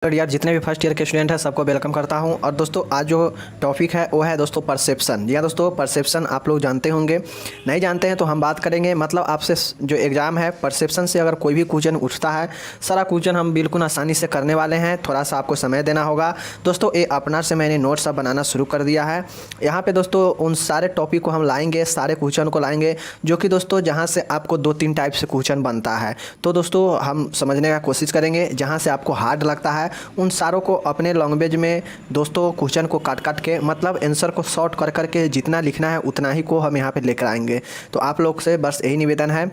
और यार जितने भी फर्स्ट ईयर के स्टूडेंट हैं सबको वेलकम करता हूं। और दोस्तों आज जो टॉपिक है वो है दोस्तों परसेप्शन। जी हाँ दोस्तों, परसेप्शन आप लोग जानते होंगे, नहीं जानते हैं तो हम बात करेंगे। मतलब आपसे जो एग्ज़ाम है परसेप्शन से अगर कोई भी क्वेश्चन उठता है, सारा क्वेश्चन हम बिल्कुल आसानी से करने वाले हैं। थोड़ा सा आपको समय देना होगा दोस्तों। ये अपना से मैंने नोट्स अब बनाना शुरू कर दिया है। यहाँ पर दोस्तों उन सारे टॉपिक को हम लाएँगे, सारे क्वेश्चन को लाएँगे जो कि दोस्तों जहाँ से आपको 2-3 टाइप से क्वेश्चन बनता है। तो दोस्तों हम समझने का कोशिश करेंगे। जहाँ से आपको हार्ड लगता है उन सारों को अपने लैंग्वेज में दोस्तों क्वेश्चन को काट काट के, मतलब आंसर को शॉर्ट कर कर के जितना लिखना है उतना ही को हम यहाँ पे लेकर आएंगे। तो आप लोग से बस यही निवेदन है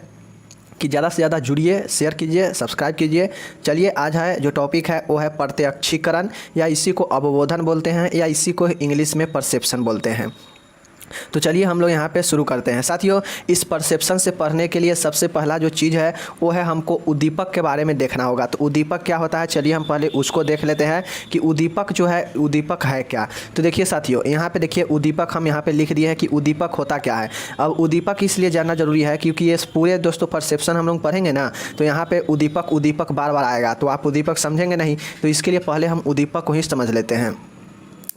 कि ज़्यादा से ज़्यादा जुड़िए, शेयर कीजिए, सब्सक्राइब कीजिए। चलिए आज है जो टॉपिक है वो है प्रत्यक्षीकरण, या इसी को अवबोधन बोलते हैं, या इसी को इंग्लिश में परसेप्शन बोलते हैं। तो चलिए हम लोग यहाँ पे शुरू करते हैं। साथियों, इस परसेप्शन से पढ़ने के लिए सबसे पहला जो चीज़ है वो है हमको उद्दीपक के बारे में देखना होगा। तो उद्दीपक क्या होता है, चलिए हम पहले उसको देख लेते हैं कि उद्दीपक जो है उद्दीपक है क्या। तो देखिए साथियों, यहाँ पे देखिए उद्दीपक हम यहाँ पे लिख दिए हैं कि उद्दीपक होता क्या है। अब उद्दीपक इसलिए जानना जरूरी है क्योंकि ये पूरे दोस्तों परसेप्शन हम लोग पढ़ेंगे ना, तो यहाँ पे उद्दीपक बार बार आएगा, तो आप उद्दीपक समझेंगे नहीं। तो इसके लिए पहले हम उद्दीपक को ही समझ लेते हैं।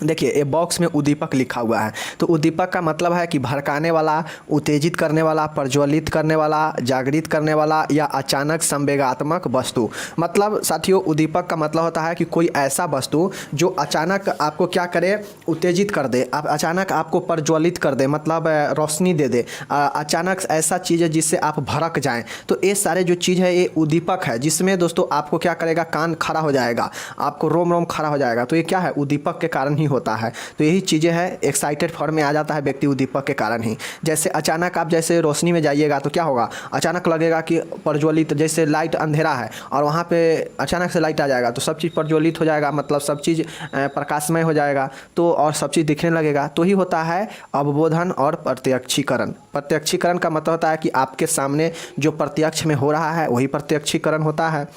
देखिए ये बॉक्स में उद्दीपक लिखा हुआ है। तो उद्दीपक का मतलब है कि भड़काने वाला, उत्तेजित करने वाला, प्रज्वलित करने वाला, जागृत करने वाला या अचानक संवेगात्मक वस्तु। मतलब साथियों उद्दीपक का मतलब होता है कि कोई ऐसा वस्तु जो अचानक आपको क्या करे, उत्तेजित कर दे, अचानक आपको प्रज्वलित कर दे, मतलब रोशनी दे दे, अचानक ऐसा चीज़ है जिससे आप भड़क जाएँ। तो ये सारे जो चीज़ है ये उद्दीपक है, जिसमें दोस्तों आपको क्या करेगा, कान खड़ा हो जाएगा, आपको रोम रोम खड़ा हो जाएगा। तो ये क्या है, उद्दीपक के कारण ही होता है। तो यही चीज़ें हैं, एक्साइटेड फॉर्म में आ जाता है व्यक्ति उद्दीपक के कारण ही। जैसे अचानक आप जैसे रोशनी में जाइएगा तो क्या होगा, अचानक लगेगा कि प्रज्वलित, जैसे लाइट अंधेरा है और वहाँ पे अचानक से लाइट आ जाएगा तो सब चीज़ प्रज्वलित हो जाएगा, मतलब सब चीज़ प्रकाशमय हो जाएगा, तो और सब चीज़ दिखने लगेगा। तो ही होता है अवबोधन और प्रत्यक्षीकरण। प्रत्यक्षीकरण का मतलब होता है कि आपके सामने जो प्रत्यक्ष में हो रहा है वही प्रत्यक्षीकरण होता है।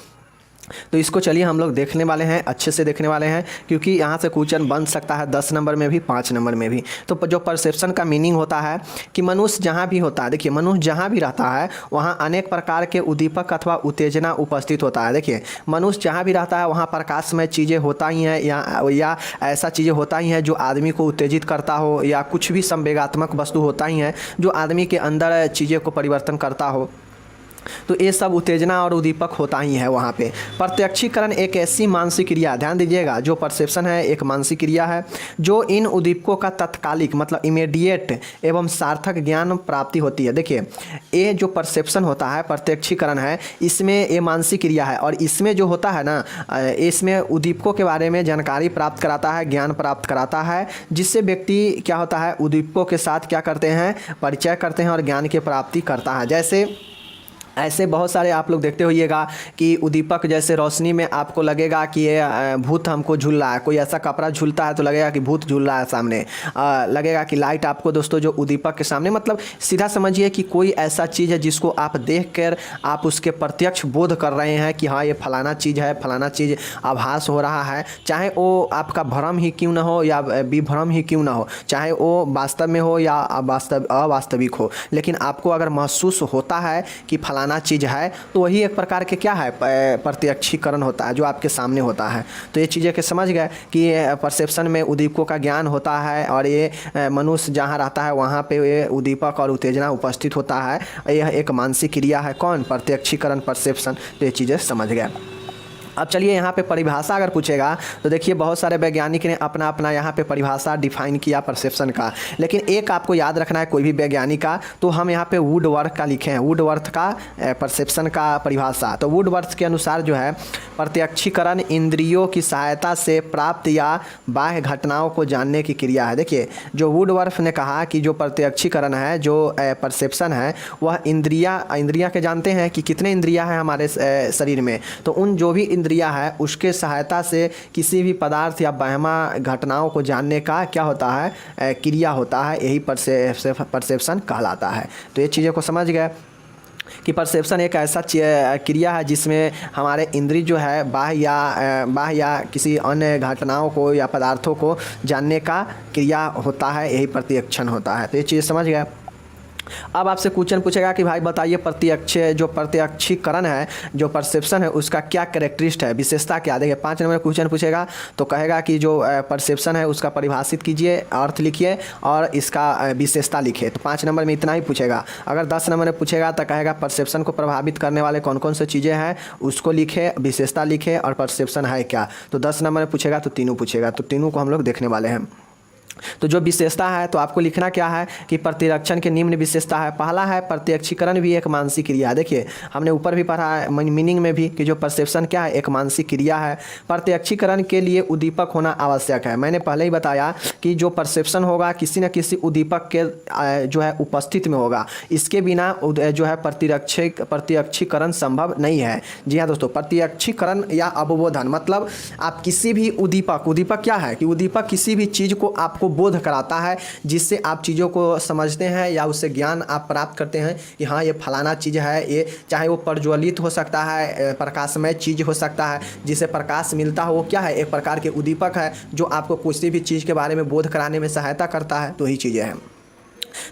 तो इसको चलिए हम लोग देखने वाले हैं, अच्छे से देखने वाले हैं, क्योंकि यहाँ से क्वेश्चन बन सकता है 10 नंबर में भी, 5 नंबर में भी। तो जो परसेप्शन का मीनिंग होता है कि मनुष्य जहाँ भी होता है, देखिए मनुष्य जहाँ भी रहता है वहाँ अनेक प्रकार के उद्दीपक अथवा उत्तेजना उपस्थित होता है। देखिए मनुष्य जहाँ भी रहता है वहाँ प्रकाशमय चीज़ें होता ही हैं, या ऐसा चीज़ें होता ही हैं जो आदमी को उत्तेजित करता हो, या कुछ भी संवेगात्मक वस्तु होता ही है जो आदमी के अंदर चीज़ें को परिवर्तन करता हो। तो ये सब उत्तेजना और उद्दीपक होता ही है वहाँ पे। प्रत्यक्षीकरण एक ऐसी मानसिक क्रिया, ध्यान दीजिएगा, जो परसेप्शन है एक मानसिक क्रिया है जो इन उद्दीपकों का तत्कालिक मतलब इमीडिएट एवं सार्थक ज्ञान प्राप्ति होती है। देखिए ये जो परसेप्शन होता है, प्रत्यक्षीकरण है, इसमें ये मानसिक क्रिया है और इसमें जो होता है ना, इसमें उद्दीपकों के बारे में जानकारी प्राप्त कराता है, ज्ञान प्राप्त कराता है, जिससे व्यक्ति क्या होता है, उद्दीपकों के साथ क्या करते हैं, परिचय करते हैं और ज्ञान की प्राप्ति करता है। जैसे ऐसे बहुत सारे आप लोग देखते होइएगा कि उद्दीपक, जैसे रोशनी में आपको लगेगा कि ये भूत हमको झूल रहा है, कोई ऐसा कपड़ा झूलता है तो लगेगा कि भूत झूल रहा है सामने, लगेगा कि लाइट आपको दोस्तों जो उद्दीपक के सामने, मतलब सीधा समझिए कि कोई ऐसा चीज़ है जिसको आप देखकर आप उसके प्रत्यक्ष बोध कर रहे हैं कि हाँ ये फलाना चीज़ है, फलाना चीज़ आभास हो रहा है, चाहे वो आपका भ्रम ही क्यों ना हो या विभ्रम ही क्यों ना हो, चाहे वो वास्तव में हो या अवास्तविक हो, लेकिन आपको अगर महसूस होता है कि फलाना चीज़ है तो वही एक प्रकार के क्या है, प्रत्यक्षीकरण होता है जो आपके सामने होता है। तो ये चीज़ें के समझ गए कि परसेप्शन में उद्दीपकों का ज्ञान होता है और ये मनुष्य जहाँ रहता है वहाँ पे ये उद्दीपक और उत्तेजना उपस्थित होता है। यह एक मानसिक क्रिया है, कौन, प्रत्यक्षीकरण, परसेप्शन। तो ये चीज़ें समझ गए। अब चलिए यहाँ पे परिभाषा अगर पूछेगा तो देखिए बहुत सारे वैज्ञानिक ने अपना अपना यहाँ पे परिभाषा डिफाइन किया परसेप्शन का, लेकिन एक आपको याद रखना है कोई भी वैज्ञानिक का, तो हम यहाँ पे वुडवर्थ का लिखे हैं, वुडवर्थ का परसेप्शन का परिभाषा। तो वुडवर्थ के अनुसार जो है, प्रत्यक्षीकरण इंद्रियों की सहायता से प्राप्त या बाह्य घटनाओं को जानने की क्रिया है। देखिए जो वुडवर्थ ने कहा कि जो प्रत्यक्षीकरण है, जो परसेप्शन है, वह इंद्रिया के जानते हैं कि कितने इंद्रिया हैं हमारे शरीर में, तो उन जो भी इंद्रिया है उसके सहायता से किसी भी पदार्थ या वहमा घटनाओं को जानने का क्या होता है, क्रिया होता है, यही परसेप्शन कहलाता है। तो ये चीज़ों को समझ गए कि परसेप्शन एक ऐसा क्रिया है जिसमें हमारे इंद्रिय जो है बाह्य या किसी अन्य घटनाओं को या पदार्थों को जानने का क्रिया होता है, यही प्रत्यक्षण होता है। तो ये चीज़ समझ गए। अब आपसे क्वेश्चन पूछेगा कि भाई बताइए प्रत्यक्षीकरण है, जो परसेप्शन है, उसका क्या कैरेक्टरिस्ट है, विशेषता क्या। देखिए 5 नंबर क्वेश्चन पूछेगा तो कहेगा कि जो परसेप्शन है उसका परिभाषित कीजिए, अर्थ लिखिए और इसका विशेषता लिखिए। तो 5 नंबर में इतना ही पूछेगा। अगर 10 नंबर में पूछेगा तो कहेगा परसेप्शन को प्रभावित करने वाले कौन कौन से चीज़ें हैं उसको लिखे, विशेषता लिखे और परसेप्शन है क्या। तो 10 नंबर में पूछेगा तो तीनों पूछेगा, तो तीनों को हम लोग देखने वाले हैं। तो जो विशेषता है तो आपको लिखना क्या है कि प्रतिरक्षण के निम्न विशेषता है। पहला है प्रत्यक्षीकरण भी एक मानसिक क्रिया है। देखिए हमने ऊपर भी पढ़ा है मीनिंग में भी कि जो परसेप्शन क्या है, एक मानसिक क्रिया है। प्रत्यक्षीकरण के लिए उद्दीपक होना आवश्यक है। मैंने पहले ही बताया कि जो परसेप्शन होगा किसी न किसी उद्दीपक के जो है उपस्थित में होगा, इसके बिना जो है प्रत्यक्षीकरण संभव नहीं है। जी हाँ दोस्तों, प्रत्यक्षीकरण या अवबोधन मतलब आप किसी भी उद्दीपक क्या है कि उद्दीपक किसी भी चीज़ को आपको बोध कराता है, जिससे आप चीज़ों को समझते हैं या उससे ज्ञान आप प्राप्त करते हैं कि हाँ ये फलाना चीज़ है। ये चाहे वो प्रज्वलित हो सकता है, प्रकाशमय चीज़ हो सकता है, जिससे प्रकाश मिलता हो, वो क्या है, एक प्रकार के उद्दीपक है जो आपको किसी भी चीज़ के बारे में बोध कराने में सहायता करता है। तो यही चीज़ें हैं।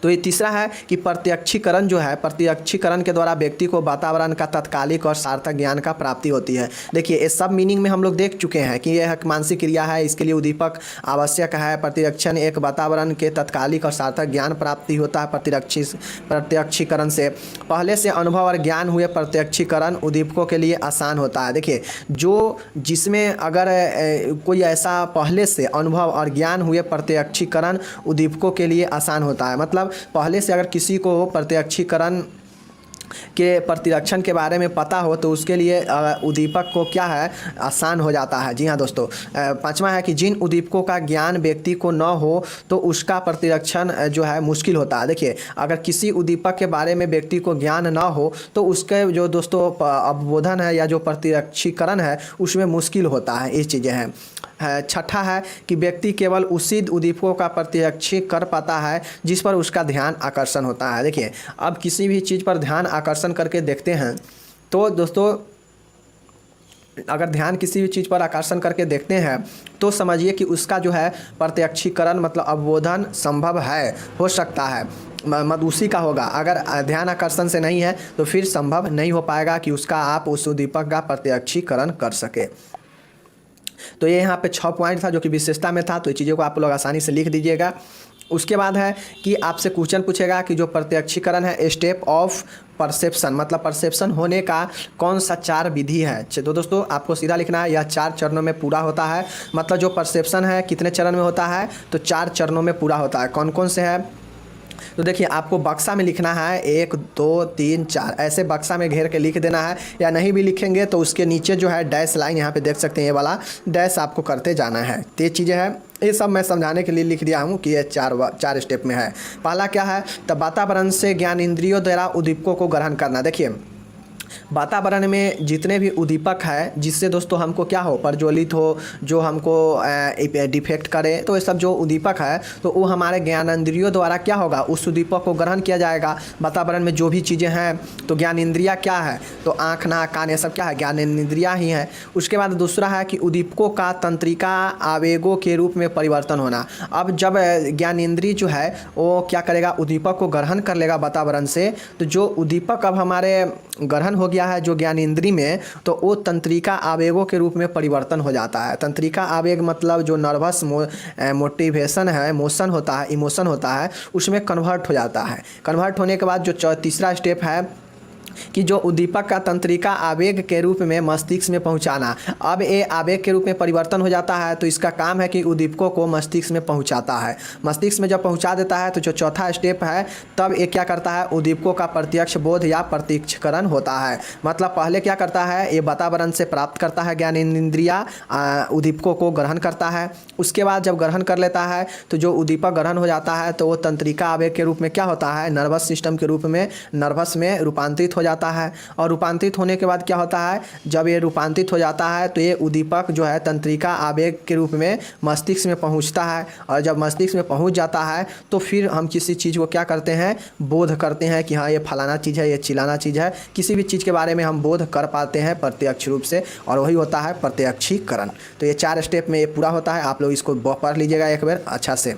तो ये तीसरा है कि प्रत्यक्षीकरण जो है, प्रत्यक्षीकरण के द्वारा व्यक्ति को वातावरण का तत्कालिक और सार्थक ज्ञान का प्राप्ति होती है। देखिए ये सब मीनिंग में हम लोग देख चुके हैं कि यह एक मानसिक क्रिया है, इसके लिए उद्दीपक आवश्यक है। प्रत्यक्षण एक वातावरण के तत्कालिक और सार्थक ज्ञान प्राप्ति होता है। प्रत्यक्षीकरण से पहले से अनुभव और ज्ञान हुए प्रत्यक्षीकरण उद्दीपकों के लिए आसान होता है। देखिए जो जिसमें अगर कोई ऐसा पहले से अनुभव और ज्ञान हुए प्रत्यक्षीकरण उद्दीपकों के लिए आसान होता है। मतलब पहले से अगर किसी को प्रत्यक्षीकरण के प्रतिरक्षण के बारे में पता हो तो उसके लिए उद्दीपक को क्या है, आसान हो जाता है। जी हाँ दोस्तों, 5वां है कि जिन उद्दीपकों का ज्ञान व्यक्ति को न हो तो उसका प्रतिरक्षण जो है मुश्किल होता है। देखिए अगर किसी उद्दीपक के बारे में व्यक्ति को ज्ञान न हो तो उसके जो दोस्तों अवबोधन है या जो प्रतिरक्षीकरण है उसमें मुश्किल होता है। ये चीज़ें हैं। छठा है कि व्यक्ति केवल उसी उद्दीपकों का प्रत्यक्ष कर पाता है जिस पर उसका ध्यान आकर्षण होता है। देखिए अब किसी भी चीज़ पर ध्यान आकर्षण करके देखते हैं तो दोस्तों, अगर ध्यान किसी भी चीज़ पर आकर्षण करके देखते हैं तो समझिए कि उसका जो है प्रत्यक्षीकरण मतलब अवबोधन संभव है, हो सकता है, मत उसी का होगा। अगर ध्यान आकर्षण से नहीं है तो फिर संभव नहीं हो पाएगा कि उसका आप उस उद्दीपक का प्रत्यक्षीकरण कर सके। तो ये यहाँ पे 6 पॉइंट था जो कि विशेषता में था। तो ये चीज़ों को आप लोग आसानी से लिख दीजिएगा। उसके बाद है कि आपसे क्वेश्चन पूछेगा कि जो प्रत्यक्षीकरण है स्टेप ऑफ परसेप्शन मतलब परसेप्शन होने का कौन सा 4 विधि है। तो दोस्तों आपको सीधा लिखना है, यह 4 चरणों में पूरा होता है। मतलब जो परसेप्शन है कितने चरण में होता है, तो 4 चरणों में पूरा होता है। कौन कौन से है तो देखिए आपको बक्सा में लिखना है 1 2 3 4 ऐसे बक्सा में घेर के लिख देना है, या नहीं भी लिखेंगे तो उसके नीचे जो है डैश लाइन यहाँ पे देख सकते हैं, ये वाला डैश आपको करते जाना है। तो ये चीज़ें हैं, ये सब मैं समझाने के लिए लिख दिया हूँ कि ये 4 स्टेप में है। पहला क्या है, तो वातावरण से ज्ञान इंद्रियों द्वारा उद्दीपकों को ग्रहण करना। देखिए वातावरण में जितने भी उद्दीपक है जिससे दोस्तों हमको क्या हो, प्रज्वलित हो, जो हमको डिफेक्ट करे, तो ये सब जो उद्दीपक है तो वो हमारे ज्ञानेंद्रियों द्वारा क्या होगा, उस उद्दीपक को ग्रहण किया जाएगा। वातावरण में जो भी चीज़ें हैं तो ज्ञान इंद्रिया क्या है, तो आँख नाक कान ये सब क्या है, ज्ञान इंद्रिया ही है। उसके बाद दूसरा है कि उद्दीपकों का तंत्रिका आवेगों के रूप में परिवर्तन होना। अब जब ज्ञान इंद्रिय जो है वो क्या करेगा, उद्दीपक को ग्रहण कर लेगा वातावरण से, तो जो उद्दीपक अब हमारे ग्रहण हो गया है जो ज्ञान इंद्रिय में, तो वो तंत्रिका आवेगों के रूप में परिवर्तन हो जाता है। तंत्रिका आवेग मतलब जो नर्वस मोटिवेशन है, मोशन होता है, इमोशन होता है, उसमें कन्वर्ट हो जाता है। कन्वर्ट होने के बाद जो तीसरा स्टेप है कि जो उद्दीपक का तंत्रिका आवेग के रूप में मस्तिष्क में पहुंचाना। अब ये आवेग के रूप में परिवर्तन हो जाता है तो इसका काम है कि उद्दीपकों को मस्तिष्क में पहुंचाता है। मस्तिष्क में जब पहुंचा देता है तो जो चौथा स्टेप है तब ये क्या करता है, उद्दीपकों का प्रत्यक्ष बोध या प्रत्यक्षकरण होता है। मतलब पहले क्या करता है, ये वातावरण से प्राप्त करता है ज्ञान इंद्रिया, उद्दीपकों को ग्रहण करता है। उसके बाद जब ग्रहण कर लेता है तो जो उद्दीपक ग्रहण हो जाता है तो वो तंत्रिका आवेग के रूप में क्या होता है, नर्वस सिस्टम के रूप में नर्वस में रूपांतरित हो जाता है। और रूपांतरित होने के बाद क्या होता है, जब ये रूपांतरित हो जाता है तो ये उद्दीपक जो है तंत्रिका आवेग के रूप में मस्तिष्क में पहुंचता है। और जब मस्तिष्क में पहुंच जाता है तो फिर हम किसी चीज़ को क्या करते हैं, बोध करते हैं कि हाँ ये फलाना चीज़ है, ये चिलाना चीज़ है। किसी भी चीज़ के बारे में हम बोध कर पाते हैं प्रत्यक्ष रूप से, और वही होता है प्रत्यक्षीकरण। तो ये 4 स्टेप में ये पूरा होता है। आप लोग इसको पढ़ लीजिएगा एक बार अच्छा से।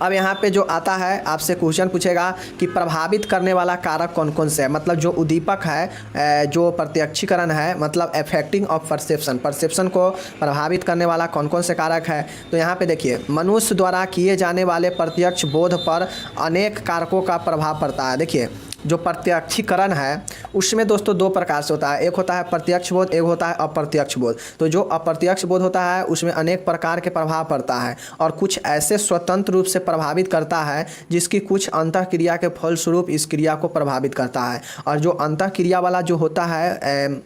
अब यहाँ पे जो आता है आपसे क्वेश्चन पूछेगा कि प्रभावित करने वाला कारक कौन कौन से है, मतलब जो उद्दीपक है, जो प्रत्यक्षीकरण है, मतलब अफेक्टिंग ऑफ परसेप्शन, परसेप्शन को प्रभावित करने वाला कौन कौन से कारक है। तो यहाँ पे देखिए, मनुष्य द्वारा किए जाने वाले प्रत्यक्ष बोध पर अनेक कारकों का प्रभाव पड़ता है। देखिए जो प्रत्यक्षीकरण है उसमें दोस्तों दो प्रकार से होता है, एक होता है प्रत्यक्ष बोध, एक होता है अप्रत्यक्ष बोध। तो जो अप्रत्यक्ष बोध होता है उसमें अनेक प्रकार के प्रभाव पड़ता है और कुछ ऐसे स्वतंत्र रूप से प्रभावित करता है जिसकी कुछ अंतःक्रिया के फलस्वरूप इस क्रिया को प्रभावित करता है। और जो अंतःक्रिया वाला जो होता है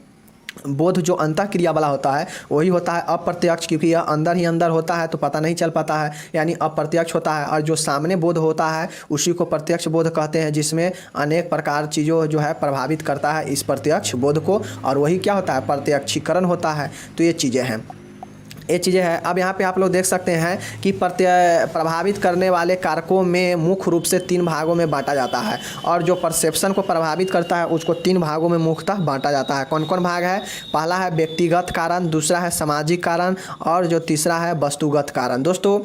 बोध, जो अंतःक्रिया वाला होता है वही होता है अप्रत्यक्ष, क्योंकि यह अंदर ही अंदर होता है तो पता नहीं चल पाता है, यानी अप्रत्यक्ष होता है। और जो सामने बोध होता है उसी को प्रत्यक्ष बोध कहते हैं, जिसमें अनेक प्रकार चीज़ों जो है प्रभावित करता है इस प्रत्यक्ष बोध को, और वही क्या होता है, प्रत्यक्षीकरण होता है। तो ये चीज़ें हैं, ये चीज़ें हैं। अब यहाँ पे आप लोग देख सकते हैं कि प्रभावित करने वाले कारकों में मुख्य रूप से 3 भागों में बांटा जाता है, और जो परसेप्शन को प्रभावित करता है उसको 3 भागों में मुख्यतः बांटा जाता है। कौन कौन भाग है? पहला है व्यक्तिगत कारण, दूसरा है सामाजिक कारण, और जो तीसरा है वस्तुगत कारण। दोस्तों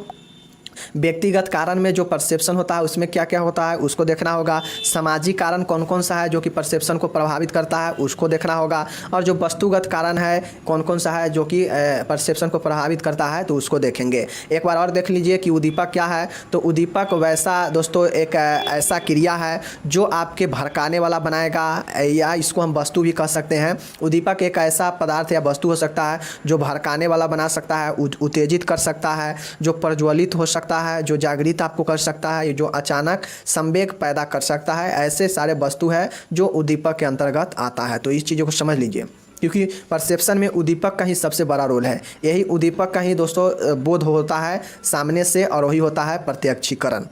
व्यक्तिगत कारण में जो परसेप्शन होता है उसमें क्या क्या होता है उसको देखना होगा। सामाजिक कारण कौन कौन सा है जो कि परसेप्शन को प्रभावित करता है उसको देखना होगा, और जो वस्तुगत कारण है कौन कौन सा है जो कि परसेप्शन को प्रभावित करता है तो उसको देखेंगे। एक बार और देख लीजिए कि उद्दीपक क्या है। तो उद्दीपक वैसा दोस्तों एक ऐसा क्रिया है जो आपके भड़काने वाला बनाएगा, या इसको हम वस्तु भी कह सकते हैं। उद्दीपक एक ऐसा पदार्थ या वस्तु हो सकता है जो भड़काने वाला बना सकता है, उत्तेजित कर सकता है, जो प्रज्वलित हो सकता है, जो जागृत आपको कर सकता है, जो अचानक संवेग पैदा कर सकता है। ऐसे सारे वस्तु है जो उद्दीपक के अंतर्गत आता है। तो इस चीज़ों को समझ लीजिए, क्योंकि परसेप्शन में उद्दीपक का ही सबसे बड़ा रोल है। यही उद्दीपक का ही दोस्तों बोध होता है सामने से, और वही होता है प्रत्यक्षीकरण।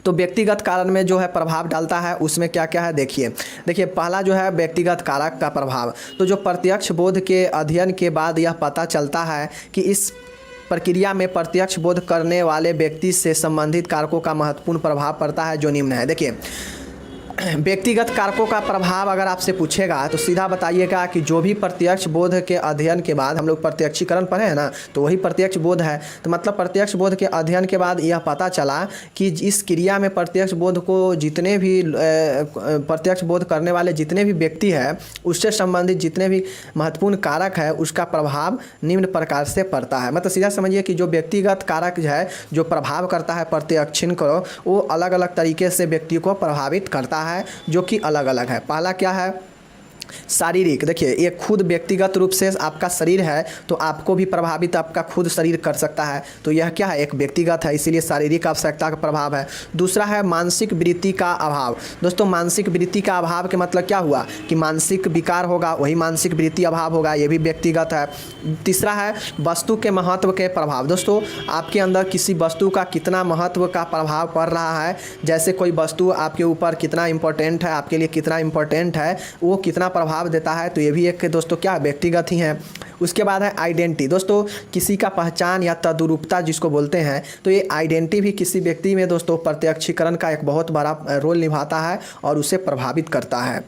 तो व्यक्तिगत कारण में जो है प्रभाव डालता है उसमें क्या क्या है देखिए पहला जो है व्यक्तिगत कारक का प्रभाव। तो जो प्रत्यक्ष बोध के अध्ययन के बाद यह पता चलता है कि इस प्रक्रिया में प्रत्यक्ष बोध करने वाले व्यक्ति से संबंधित कारकों का महत्वपूर्ण प्रभाव पड़ता है, जो निम्न है। देखिए व्यक्तिगत कारकों का प्रभाव अगर आपसे पूछेगा तो सीधा बताइएगा कि जो भी प्रत्यक्ष बोध के अध्ययन के बाद, हम लोग प्रत्यक्षीकरण पढ़े हैं ना, तो वही प्रत्यक्ष बोध है। तो मतलब प्रत्यक्ष बोध के अध्ययन के बाद यह पता चला कि इस क्रिया में प्रत्यक्ष बोध को जितने भी प्रत्यक्ष बोध करने वाले जितने भी व्यक्ति है उससे संबंधित जितने भी महत्वपूर्ण कारक है उसका प्रभाव निम्न प्रकार से पड़ता है। मतलब सीधा समझिए कि जो व्यक्तिगत कारक है जो प्रभाव करता है प्रत्यक्षीकरण को, वो अलग अलग तरीके से व्यक्ति को प्रभावित करता है, जो कि अलग अलग है। पहला क्या है? शारीरिक। देखिए ये खुद व्यक्तिगत रूप से आपका शरीर है तो आपको भी प्रभावित आपका खुद शरीर कर सकता है, तो यह क्या है, एक व्यक्तिगत है, इसीलिए शारीरिक आवश्यकता का प्रभाव है। दूसरा है मानसिक वृत्ति का अभाव। दोस्तों मानसिक वृत्ति का अभाव के मतलब क्या हुआ कि मानसिक विकार होगा, वही मानसिक वृत्ति अभाव होगा, ये भी व्यक्तिगत है। तीसरा है वस्तु के महत्व के प्रभाव। दोस्तों आपके अंदर किसी वस्तु का कितना महत्व का प्रभाव पड़ रहा है, जैसे कोई वस्तु आपके ऊपर कितना इंपॉर्टेंट है, आपके लिए कितना इंपॉर्टेंट है, वो कितना प्रभाव देता है, तो ये भी एक दोस्तों क्या व्यक्तिगत ही है। उसके बाद है आइडेंटिटी। दोस्तों किसी का पहचान या तद्रूपता जिसको बोलते हैं, तो ये आइडेंटिटी भी किसी व्यक्ति में दोस्तों प्रत्यक्षीकरण का एक बहुत बड़ा रोल निभाता है और उसे प्रभावित करता है।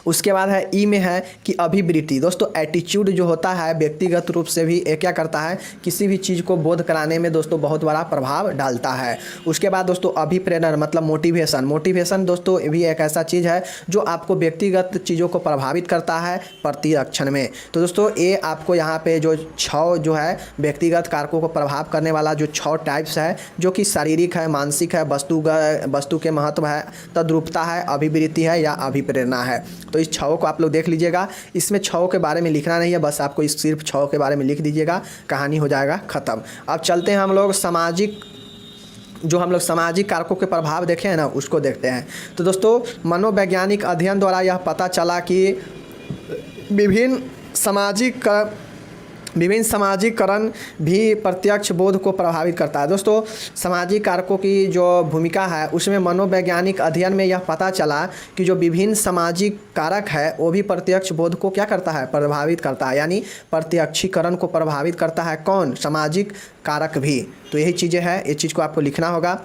उसके बाद है ई में है कि अभिवृत्ति। दोस्तों एटीट्यूड जो होता है व्यक्तिगत रूप से भी क्या करता है, किसी भी चीज़ को बोध कराने में दोस्तों बहुत बड़ा प्रभाव डालता है। उसके बाद दोस्तों अभिप्रेरण मतलब मोटिवेशन। मोटिवेशन दोस्तों भी एक ऐसा चीज़ है जो आपको व्यक्तिगत चीज़ों को प्रभावित करता है प्रतिरक्षण में। तो दोस्तों ये आपको यहाँ पे जो 6 जो है व्यक्तिगत कारकों को प्रभाव करने वाला जो 6 टाइप्स है, जो कि शारीरिक है, मानसिक है, वस्तु के महत्व है, तद्रूपता है, अभिवृत्ति है या अभिप्रेरणा है। तो इस 6 को आप लोग देख लीजिएगा। इसमें 6 के बारे में लिखना नहीं है, बस आपको इस सिर्फ 6 के बारे में लिख दीजिएगा, कहानी हो जाएगा ख़त्म। अब चलते हैं हम लोग सामाजिक कारकों के प्रभाव देखे हैं ना, उसको देखते हैं। तो दोस्तों मनोवैज्ञानिक अध्ययन द्वारा यह पता चला कि विभिन्न सामाजिकरण भी प्रत्यक्ष बोध को प्रभावित करता है। दोस्तों सामाजिक कारकों की जो भूमिका है उसमें मनोवैज्ञानिक अध्ययन में यह पता चला कि जो विभिन्न सामाजिक कारक है वो भी प्रत्यक्ष बोध को क्या करता है, प्रभावित करता है, यानी प्रत्यक्षीकरण को प्रभावित करता है। कौन? सामाजिक कारक भी। तो यही चीज़ें हैं, इस चीज़ को आपको लिखना होगा।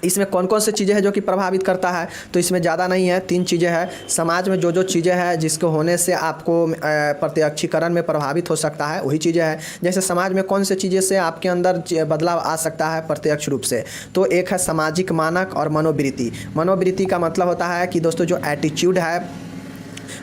इसमें कौन कौन सी चीज़ें हैं जो कि प्रभावित करता है, तो इसमें ज़्यादा नहीं है, 3 चीज़ें हैं। समाज में जो जो चीज़ें हैं जिसके होने से आपको प्रत्यक्षीकरण में प्रभावित हो सकता है, वही चीज़ें हैं। जैसे समाज में कौन सी चीज़ें से आपके अंदर बदलाव आ सकता है प्रत्यक्ष रूप से, तो एक है सामाजिक मानक और मनोवृत्ति। मनोवृत्ति का मतलब होता है कि दोस्तों जो एटीट्यूड है,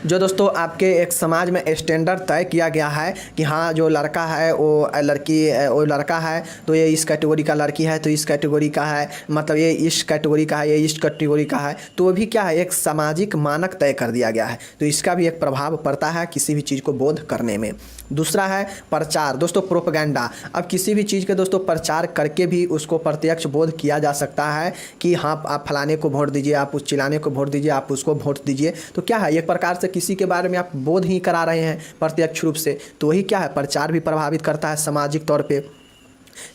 जो दोस्तों आपके एक समाज में स्टैंडर्ड तय किया गया है कि हाँ जो लड़का है वो लड़का है तो ये इस कैटेगरी का, लड़की है तो इस कैटेगरी का है, मतलब ये इस कैटेगरी का है, ये इस कैटेगरी का है, तो वो भी क्या है, एक सामाजिक मानक तय कर दिया गया है। तो इसका भी एक प्रभाव पड़ता है किसी भी चीज़ को बोध करने में। दूसरा है प्रचार, दोस्तों प्रोपेगेंडा। अब किसी भी चीज़ के दोस्तों प्रचार करके भी उसको प्रत्यक्ष बोध किया जा सकता है कि हाँ आप फलाने को वोट दीजिए, आप उस चिलाने को वोट दीजिए, आप उसको वोट दीजिए। तो क्या है, एक प्रकार से किसी के बारे में आप बोध ही करा रहे हैं प्रत्यक्ष रूप से, तो वही क्या है, प्रचार भी प्रभावित करता है सामाजिक तौर पे।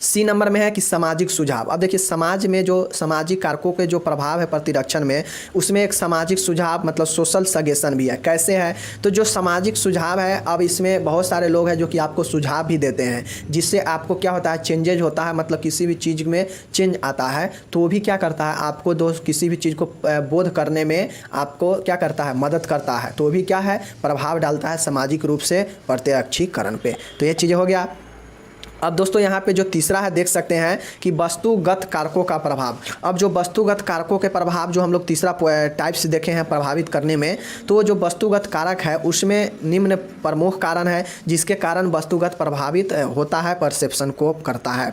सी नंबर में है कि सामाजिक सुझाव। अब देखिए समाज में जो सामाजिक कारकों के जो प्रभाव है प्रतिरक्षण में, उसमें एक सामाजिक सुझाव मतलब सोशल सजेशन भी है। कैसे है, तो जो सामाजिक सुझाव है, अब इसमें बहुत सारे लोग हैं जो कि आपको सुझाव भी देते हैं, जिससे आपको क्या होता है, चेंजेज होता है, मतलब किसी भी चीज़ में चेंज आता है, तो वो भी क्या करता है, आपको दोस्त किसी भी चीज़ को बोध करने में आपको क्या करता है, मदद करता है। तो वो भी क्या है, प्रभाव डालता है सामाजिक रूप से प्रत्यक्षीकरण पे। तो ये चीज़ें हो गया। अब दोस्तों यहाँ पे जो तीसरा है देख सकते हैं कि वस्तुगत कारकों का प्रभाव। अब जो वस्तुगत कारकों के प्रभाव जो हम लोग तीसरा टाइप्स देखे हैं प्रभावित करने में, तो जो वस्तुगत कारक है उसमें निम्न प्रमुख कारण है जिसके कारण वस्तुगत प्रभावित होता है, परसेप्शन को करता है।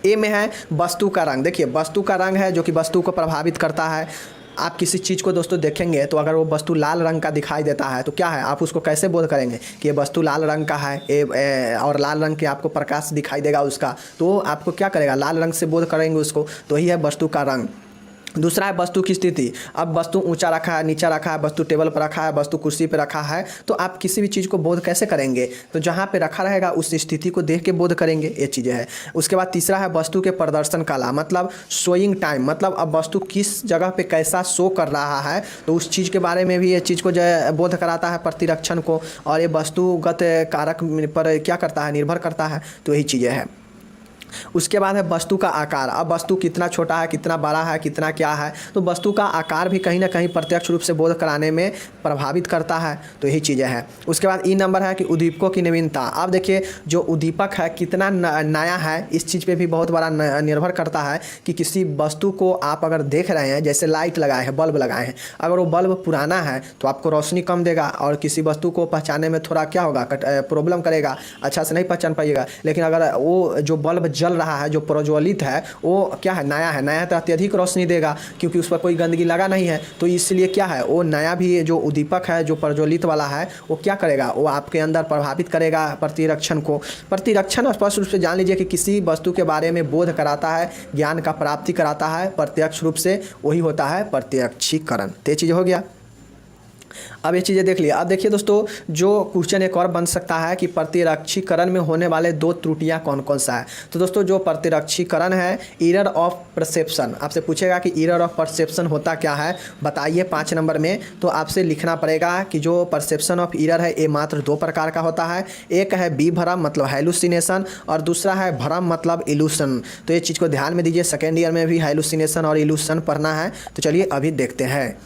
ए में है वस्तु का रंग। देखिए वस्तु का रंग है जो कि वस्तु को प्रभावित करता है। आप किसी चीज़ को दोस्तों देखेंगे तो अगर वो वस्तु लाल रंग का दिखाई देता है तो क्या है, आप उसको कैसे बोध करेंगे कि ये वस्तु लाल रंग का है, और लाल रंग के आपको प्रकाश दिखाई देगा उसका, तो आपको क्या करेगा, लाल रंग से बोध करेंगे उसको। तो ही है वस्तु का रंग। दूसरा है वस्तु की स्थिति। अब वस्तु ऊंचा रखा है, नीचा रखा है, वस्तु टेबल पर रखा है, वस्तु कुर्सी पर रखा है, तो आप किसी भी चीज़ को बोध कैसे करेंगे, तो जहाँ पे रखा रहेगा उस स्थिति को देख के बोध करेंगे, ये चीज़ें हैं। उसके बाद तीसरा है वस्तु के प्रदर्शन कला, मतलब शोइंग टाइम, मतलब अब वस्तु किस जगह पे कैसा शो कर रहा है, तो उस चीज़ के बारे में भी ये चीज़ को जो है बोध कराता है प्रतिरक्षण को, और ये वस्तुगत कारक पर क्या करता है, निर्भर करता है। तो यही चीज़ें हैं। उसके बाद है वस्तु का आकार। अब वस्तु कितना छोटा है, कितना बड़ा है, कितना क्या है, तो वस्तु का आकार भी कहीं ना कहीं प्रत्यक्ष रूप से बोध कराने में प्रभावित करता है। तो यही चीज़ें हैं। उसके बाद ई नंबर है कि उद्दीपकों की नवीनता। अब देखिए जो उद्दीपक है कितना नया है, इस चीज़ पे भी बहुत बड़ा निर्भर करता है कि किसी वस्तु को आप अगर देख रहे हैं, जैसे लाइट लगाए हैं, बल्ब लगाए हैं, अगर वो बल्ब पुराना है तो आपको रोशनी कम देगा और किसी वस्तु को पहचानने में थोड़ा क्या होगा, प्रॉब्लम करेगा, अच्छा से नहीं पहचान पाइएगा। लेकिन अगर वो जो बल्ब जल रहा है, जो प्रज्वलित है, वो क्या है, नया है तो अत्यधिक रोशनी देगा क्योंकि उस पर कोई गंदगी लगा नहीं है। तो इसलिए क्या है, वो नया भी जो उद्दीपक है, जो प्रज्वलित वाला है, वो क्या करेगा, वो आपके अंदर प्रभावित करेगा प्रतिरक्षण को। प्रतिरक्षण स्पष्ट रूप से जान लीजिए कि किसी वस्तु के बारे में बोध कराता है, ज्ञान का प्राप्ति कराता है प्रत्यक्ष रूप से, वही होता है प्रत्यक्षीकरण। तो ये चीज़ हो गया। अब ये चीज़ें देख लिया। अब देखिए दोस्तों जो क्वेश्चन एक और बन सकता है कि प्रतिरक्षीकरण में होने वाले 2 त्रुटियां कौन कौन सा है। तो दोस्तों जो प्रतिरक्षीकरण है, एरर ऑफ परसेप्शन, आपसे पूछेगा कि एरर ऑफ परसेप्शन होता क्या है, बताइए 5 नंबर में। तो आपसे लिखना पड़ेगा कि जो परसेप्शन ऑफ एरर है ये मात्र 2 प्रकार का होता है। एक है विभ्रम मतलब हैलुसिनेशन, और दूसरा है भ्रम मतलब इल्यूशन। तो ये चीज़ को ध्यान में दीजिए, सेकेंड ईयर में भी हैलुसिनेशन और इल्यूशन पढ़ना है। तो चलिए अभी देखते हैं।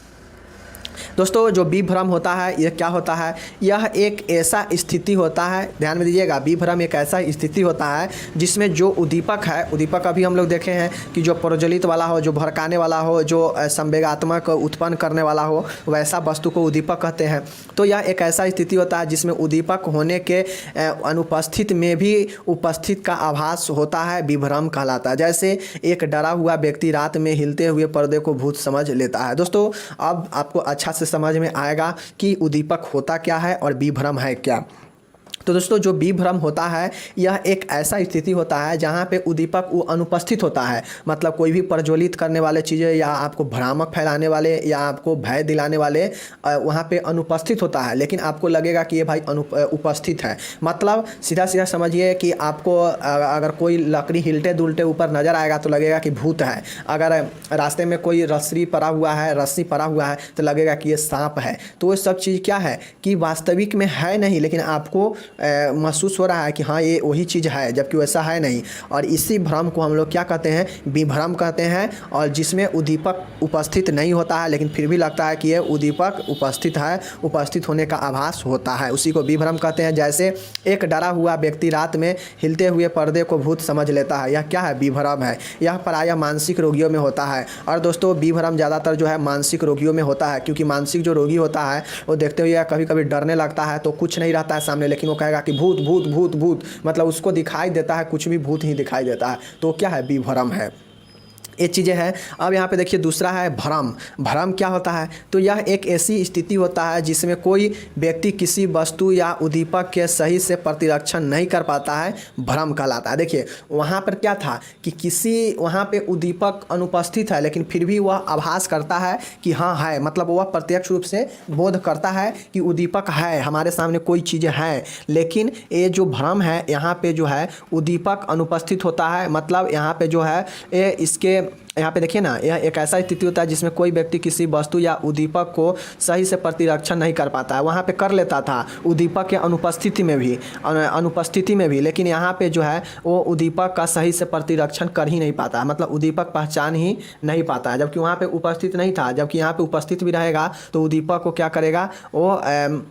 दोस्तों जो विभ्रम होता है, यह क्या होता है, यह एक ऐसा स्थिति होता है, ध्यान में दीजिएगा, विभ्रम एक ऐसा स्थिति होता है जिसमें जो उद्दीपक है, उद्दीपक अभी हम लोग देखे हैं कि जो प्रज्वलित वाला हो, जो भड़काने वाला हो, जो संवेगात्मक उत्पन्न करने वाला हो, वैसा वस्तु को उद्दीपक कहते हैं। तो यह एक ऐसा स्थिति होता है जिसमें उद्दीपक होने के अनुपस्थित में भी उपस्थित का आभास होता है, विभ्रम कहलाता है। जैसे एक डरा हुआ व्यक्ति रात में हिलते हुए पर्दे को भूत समझ लेता है। दोस्तों अब आपको अच्छा से समझ में आएगा कि उद्दीपक होता क्या है और विभ्रम है क्या। तो दोस्तों जो विभ्रम होता है यह एक ऐसा स्थिति होता है जहाँ पे उद्दीपक वो अनुपस्थित होता है, मतलब कोई भी प्रज्वलित करने वाले चीज़ें या आपको भ्रामक फैलाने वाले या आपको भय दिलाने वाले वहाँ पे अनुपस्थित होता है, लेकिन आपको लगेगा कि ये भाई उपस्थित है। मतलब सीधा सीधा समझिए कि आपको अगर कोई लकड़ी हिलते दुलटे ऊपर नज़र आएगा तो लगेगा कि भूत है, अगर रास्ते में कोई रस्सी पड़ा हुआ है तो लगेगा कि ये सांप है। तो वो सब चीज़ क्या है कि वास्तविक में है नहीं, लेकिन आपको महसूस हो रहा है कि हाँ ये वही चीज़ है, जबकि वैसा है नहीं। और इसी भ्रम को हम लोग क्या कहते हैं, विभ्रम कहते हैं। और जिसमें उद्दीपक उपस्थित नहीं होता है लेकिन फिर भी लगता है कि ये उद्दीपक उपस्थित है, उपस्थित होने का आभास होता है, उसी को विभ्रम कहते हैं। जैसे एक डरा हुआ व्यक्ति रात में हिलते हुए पर्दे को भूत समझ लेता है, यह क्या है, विभ्रम है। यह प्रायः मानसिक रोगियों में होता है। और दोस्तों विभ्रम ज़्यादातर जो है मानसिक रोगियों में होता है, क्योंकि मानसिक जो रोगी होता है वो देखते हुए कभी कभी डरने लगता है, तो कुछ नहीं रहता है सामने, लेकिन वो कहेगा कि भूत भूत भूत भूत, मतलब उसको दिखाई देता है कुछ भी, भूत ही दिखाई देता है, तो क्या है, विभ्रम है। ये चीज़ें हैं। अब यहाँ पे देखिए दूसरा है भ्रम। भ्रम क्या होता है, तो यह एक ऐसी स्थिति होता है जिसमें कोई व्यक्ति किसी वस्तु या उद्दीपक के सही से प्रतिरक्षण नहीं कर पाता है, भ्रम कहलाता है। देखिए वहाँ पर क्या था कि किसी वहाँ पे उद्दीपक अनुपस्थित है लेकिन फिर भी वह आभास करता है कि हाँ है, मतलब वह प्रत्यक्ष रूप से बोध करता है कि उद्दीपक है, हमारे सामने कोई चीज़ है। लेकिन ये जो भ्रम है यहाँ पे जो है उद्दीपक अनुपस्थित होता है, मतलब यहाँ पे जो है ये इसके यहाँ पे देखिए ना, यह एक ऐसा स्थिति होता है जिसमें कोई व्यक्ति किसी वस्तु या उद्दीपक को सही से प्रतिरक्षण नहीं कर पाता है। वहाँ पे कर लेता था उद्दीपक के अनुपस्थिति में भी, लेकिन यहाँ पे जो है वो उद्दीपक का सही से प्रतिरक्षण कर ही नहीं पाता है, मतलब उद्दीपक पहचान ही नहीं पाता है, जबकि वहाँ पे उपस्थित नहीं था। जबकि यहाँ पे उपस्थित भी रहेगा तो उद्दीपक को क्या करेगा, वो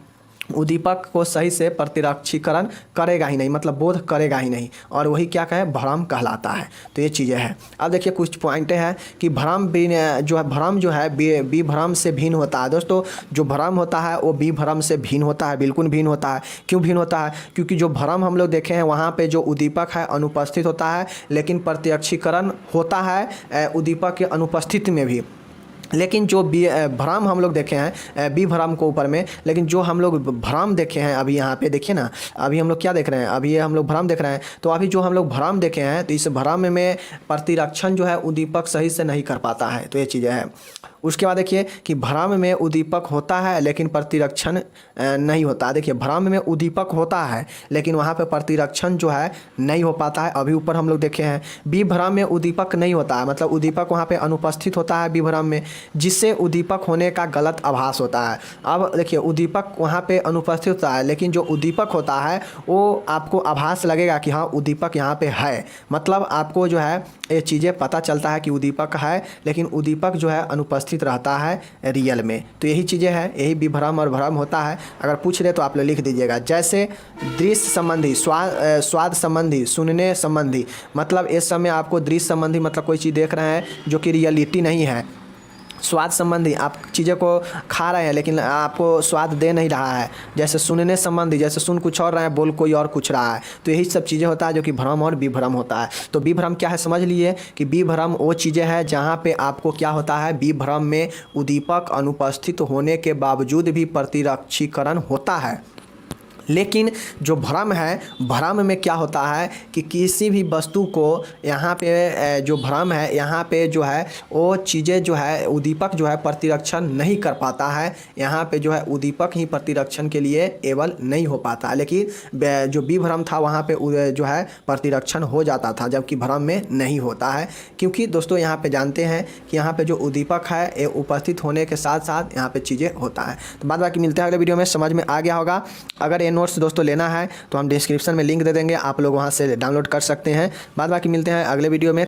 उद्दीपक को सही से प्रतिरक्षीकरण करेगा ही नहीं, मतलब बोध करेगा ही नहीं, और वही क्या कहे, भ्रम कहलाता है। तो ये चीज़ें हैं। अब देखिए कुछ पॉइंटें हैं कि भ्रम जो है विभ्रम से भिन्न होता है। दोस्तों जो भ्रम होता है वो विभ्रम से भिन्न होता है, बिल्कुल भिन्न होता है। क्यों भिन्न होता है, क्योंकि जो भ्रम हम लोग देखे हैं वहाँ पर जो उद्दीपक है अनुपस्थित होता है, लेकिन प्रत्यक्षीकरण होता है उद्दीपक के अनुपस्थिति में भी। लेकिन जो भ्रम हम लोग देखे हैं विभ्रम को ऊपर में, लेकिन जो हम लोग भ्रम देखे हैं अभी यहाँ पे देखिए ना, अभी हम लोग क्या देख रहे हैं, अभी हम लोग भ्रम देख रहे हैं। तो अभी जो हम लोग भ्रम देखे हैं तो इस भ्रम में प्रतिरक्षण जो है उद्दीपक सही से नहीं कर पाता है, तो ये चीज़ें हैं। उसके बाद देखिए कि भ्रम में उद्दीपक होता है लेकिन प्रतिरक्षण नहीं होता। देखिए भ्रम में उद्दीपक होता है लेकिन वहाँ पे प्रतिरक्षण जो है नहीं हो पाता है। अभी ऊपर हम लोग देखे हैं विभ्रम में उद्दीपक नहीं होता है, मतलब उद्दीपक वहाँ पे अनुपस्थित होता है विभ्रम में, जिससे उद्दीपक होने का गलत आभास होता है। अब देखिए उद्दीपक वहाँ पे अनुपस्थित होता है, लेकिन जो उद्दीपक होता है वो आपको आभास लगेगा कि हाँ उद्दीपक यहाँ पे है, मतलब आपको जो है ये चीज़ें पता चलता है कि उद्दीपक है, लेकिन उद्दीपक जो है अनुपस्थित रहता है रियल में। तो यही चीज़ें हैं, यही विभ्रम और भ्रम होता है। अगर पूछ रहे तो आप लोग लिख दीजिएगा। जैसे दृश्य संबंधी, स्वाद संबंधी, सुनने संबंधी, मतलब इस समय आपको दृश्य संबंधी मतलब कोई चीज़ देख रहे हैं जो कि रियलिटी नहीं है। स्वाद संबंधी, आप चीज़ें को खा रहे हैं लेकिन आपको स्वाद दे नहीं रहा है। जैसे सुनने संबंधी, जैसे सुन कुछ और रहे हैं, बोल कोई और कुछ रहा है। तो यही सब चीज़ें होता है जो कि भ्रम और विभ्रम होता है। तो विभ्रम क्या है समझ लिए कि विभ्रम वो चीज़ें हैं जहाँ पे आपको क्या होता है, विभ्रम में उद्दीपक अनुपस्थित होने के बावजूद भी प्रतिरक्षीकरण होता है। लेकिन जो भ्रम है, भ्रम में क्या होता है कि किसी भी वस्तु को यहाँ पे जो भ्रम है यहाँ पे जो है वो चीज़ें जो है उद्दीपक जो है प्रतिरक्षण नहीं कर पाता है। यहाँ पे जो है उद्दीपक ही प्रतिरक्षण के लिए एबल नहीं हो पाता, लेकिन जो विभ्रम था वहाँ पे जो है प्रतिरक्षण हो जाता था, जबकि भ्रम में नहीं होता है। क्योंकि दोस्तों यहाँ पे जानते हैं कि यहाँ पे जो उद्दीपक है ये उपस्थित होने के साथ साथ यहाँ पे चीज़ें होता है। तो बाद बाकी मिलते हैं अगले वीडियो में, समझ में आ गया होगा। अगर नोट्स दोस्तों लेना है तो हम डिस्क्रिप्शन में लिंक दे देंगे, आप लोग वहां से डाउनलोड कर सकते हैं। बाद बाकी मिलते हैं अगले वीडियो में।